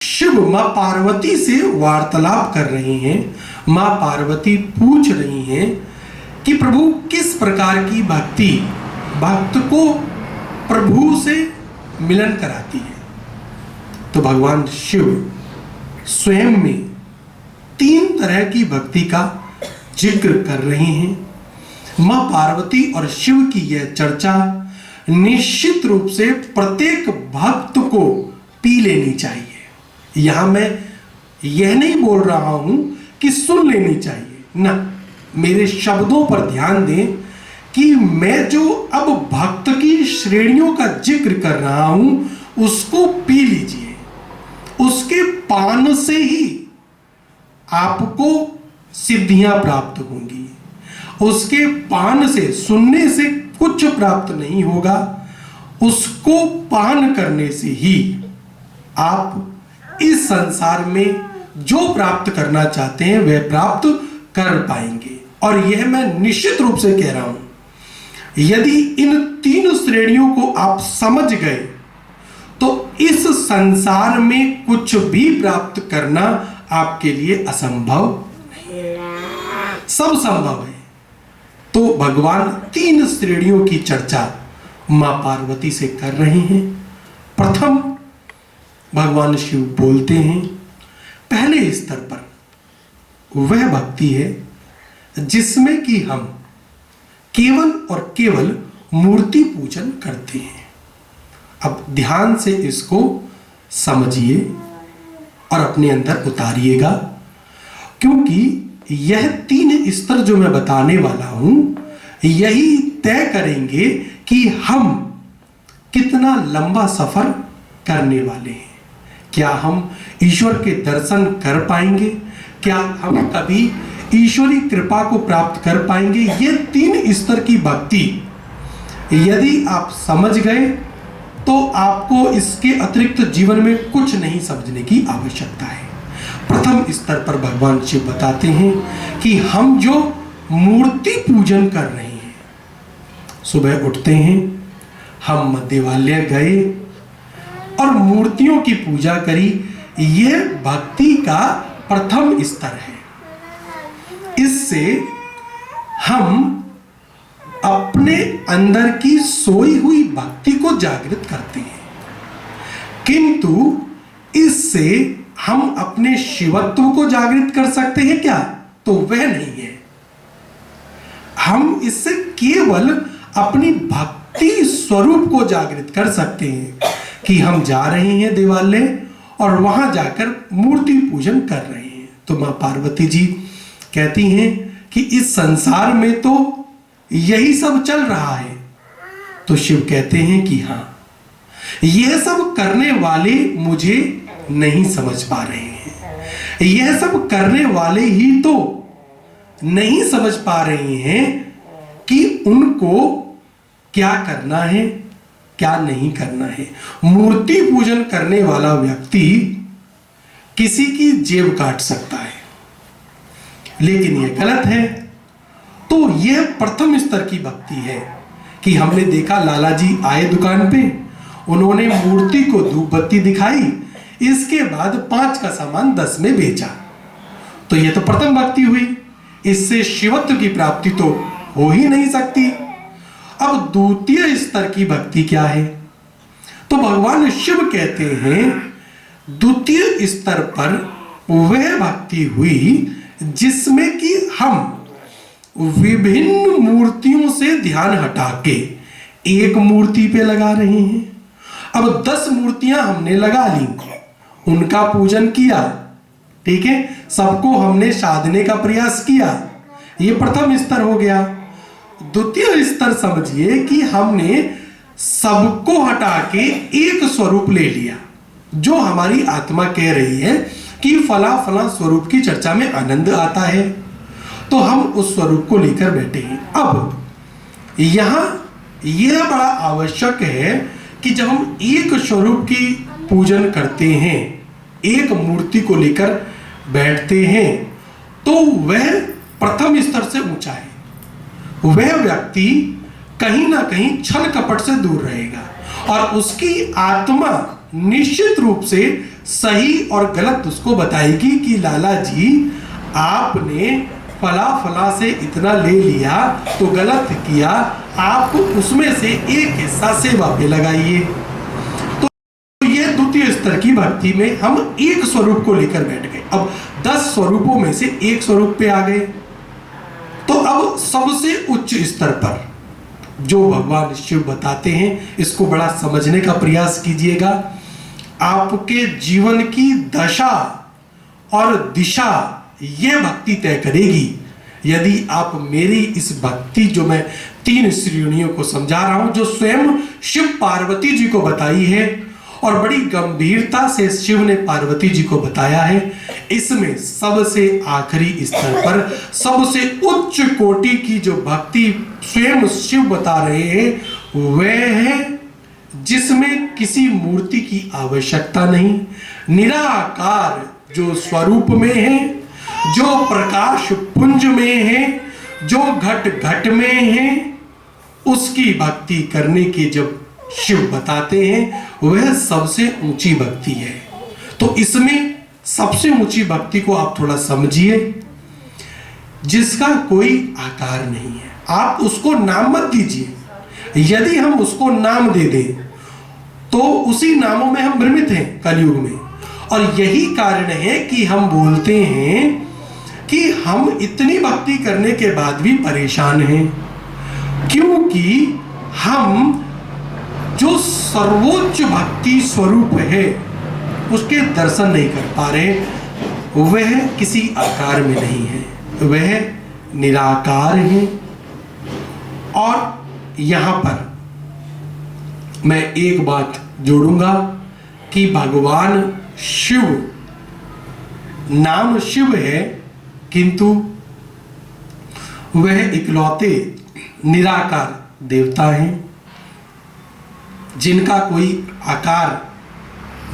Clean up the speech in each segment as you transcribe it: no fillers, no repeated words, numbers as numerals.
शिव मां पार्वती से वार्तालाप कर रही हैं। मां पार्वती पूछ रही हैं कि प्रभु किस प्रकार की भक्ति भक्त को प्रभु से मिलन कराती है। तो भगवान शिव स्वयं में 3 तरह की भक्ति का जिक्र कर रहे हैं। मां पार्वती और शिव की यह चर्चा निश्चित रूप से प्रत्येक भक्त को पी लेनी चाहिए। यहां मैं यह नहीं बोल रहा हूं कि सुन लेनी चाहिए, ना, मेरे शब्दों पर ध्यान दें कि मैं जो अब भक्त की श्रेणियों का जिक्र कर रहा हूं उसको पी लीजिए। उसके पान से ही आपको सिद्धियां प्राप्त होंगी। उसके पान से, सुनने से कुछ प्राप्त नहीं होगा। उसको पान करने से ही आप इस संसार में जो प्राप्त करना चाहते हैं वह प्राप्त कर पाएंगे। और यह मैं निश्चित रूप से कह रहा हूं, यदि इन 3 श्रेणियों को आप समझ गए तो इस संसार में कुछ भी प्राप्त करना आपके लिए असंभव नहीं, सब संभव है। तो भगवान 3 श्रेणियों की चर्चा मां पार्वती से कर रहे हैं। प्रथम भगवान शिव बोलते हैं, पहले स्तर पर वह भक्ति है जिसमें कि हम केवल और केवल मूर्ति पूजन करते हैं। अब ध्यान से इसको समझिए और अपने अंदर उतारिएगा, क्योंकि यह 3 स्तर जो मैं बताने वाला हूं यही तय करेंगे कि हम कितना लंबा सफर करने वाले हैं। क्या हम ईश्वर के दर्शन कर पाएंगे? क्या हम कभी ईश्वरी कृपा को प्राप्त कर पाएंगे? ये 3 स्तर की भक्ति यदि आप समझ गए तो आपको इसके अतिरिक्त जीवन में कुछ नहीं समझने की आवश्यकता है। प्रथम स्तर पर भगवान शिव बताते हैं कि हम जो मूर्ति पूजन कर रहे हैं, सुबह उठते हैं, हम देवालय गए और मूर्तियों की पूजा करी, यह भक्ति का प्रथम स्तर है। इससे हम अपने अंदर की सोई हुई भक्ति को जागृत करते हैं, किंतु इससे हम अपने शिवत्व को जागृत कर सकते हैं क्या? तो वह नहीं है। हम इससे केवल अपनी भक्ति स्वरूप को जागृत कर सकते हैं कि हम जा रहे हैं देवालय और वहां जाकर मूर्ति पूजन कर रहे हैं। तो मां पार्वती जी कहती हैं कि इस संसार में तो यही सब चल रहा है। तो शिव कहते हैं कि हां, यह सब करने वाले मुझे नहीं समझ पा रहे हैं। यह सब करने वाले ही तो नहीं समझ पा रहे हैं कि उनको क्या करना है, क्या नहीं करना है। मूर्ति पूजन करने वाला व्यक्ति किसी की जेब काट सकता है, लेकिन यह गलत है। तो यह प्रथम स्तर की भक्ति है कि हमने देखा लाला जी आए दुकान पे, उन्होंने मूर्ति को धूप बत्ती दिखाई, इसके बाद 5 का सामान 10 में बेचा। तो यह तो प्रथम भक्ति हुई, इससे शिवत्व की प्राप्ति तो हो ही नहीं सकती। अब द्वितीय स्तर की भक्ति क्या है? तो भगवान शिव कहते हैं द्वितीय स्तर पर वह भक्ति हुई जिसमें कि हम विभिन्न मूर्तियों से ध्यान हटा के एक मूर्ति पे लगा रहे हैं। अब 10 मूर्तियां हमने लगा ली, उनका पूजन किया, ठीक है, सबको हमने साधने का प्रयास किया, ये प्रथम स्तर हो गया। द्वितीय स्तर समझिए कि हमने सबको हटा के एक स्वरूप ले लिया, जो हमारी आत्मा कह रही है कि फला फला स्वरूप की चर्चा में आनंद आता है, तो हम उस स्वरूप को लेकर बैठे हैं। अब यहां यह बड़ा आवश्यक है कि जब हम एक स्वरूप की पूजन करते हैं, एक मूर्ति को लेकर बैठते हैं, तो वह प्रथम स्तर से ऊंचा है। वह व्यक्ति कहीं ना कहीं छल कपट से दूर रहेगा और उसकी आत्मा निश्चित रूप से सही और गलत उसको बताएगी कि लाला जी आपने फला फला से इतना ले लिया तो गलत किया, आप उसमें से एक हिस्सा सेवा पे लगाइए। तो ये द्वितीय स्तर की भक्ति में हम एक स्वरूप को लेकर बैठ गए। अब 10 स्वरूपों में से एक स्वरूप पे आ गए। तो अब सबसे उच्च स्तर पर जो भगवान शिव बताते हैं, इसको बड़ा समझने का प्रयास कीजिएगा। आपके जीवन की दशा और दिशा यह भक्ति तय करेगी। यदि आप मेरी इस भक्ति, जो मैं 3 श्रेणियों को समझा रहा हूं, जो स्वयं शिव पार्वती जी को बताई है और बड़ी गंभीरता से शिव ने पार्वती जी को बताया है, इसमें सबसे आखिरी स्तर पर सबसे उच्च कोटि की जो भक्ति स्वयं शिव बता रहे हैं वह है जिसमें किसी मूर्ति की आवश्यकता नहीं, निराकार जो स्वरूप में है, जो प्रकाश पुंज में है, जो घट घट में है, उसकी भक्ति करने के जब शिव बताते हैं वह सबसे ऊंची भक्ति है। तो इसमें सबसे ऊंची भक्ति को आप थोड़ा समझिए, जिसका कोई आकार नहीं है। आप उसको नाम मत दीजिए। यदि हम उसको नाम दे दें तो उसी नामों में हम भ्रमित हैं कलयुग में। और यही कारण है कि हम बोलते हैं कि हम इतनी भक्ति करने के बाद भी परेशान हैं, क्योंकि हम जो सर्वोच्च भक्ति स्वरूप है उसके दर्शन नहीं कर पा रहे। वह किसी आकार में नहीं है, वह निराकार है। और यहां पर मैं एक बात जोड़ूंगा कि भगवान शिव, नाम शिव है, किंतु वह इकलौते निराकार देवता हैं जिनका कोई आकार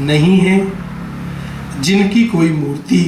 नहीं है, जिनकी कोई मूर्ति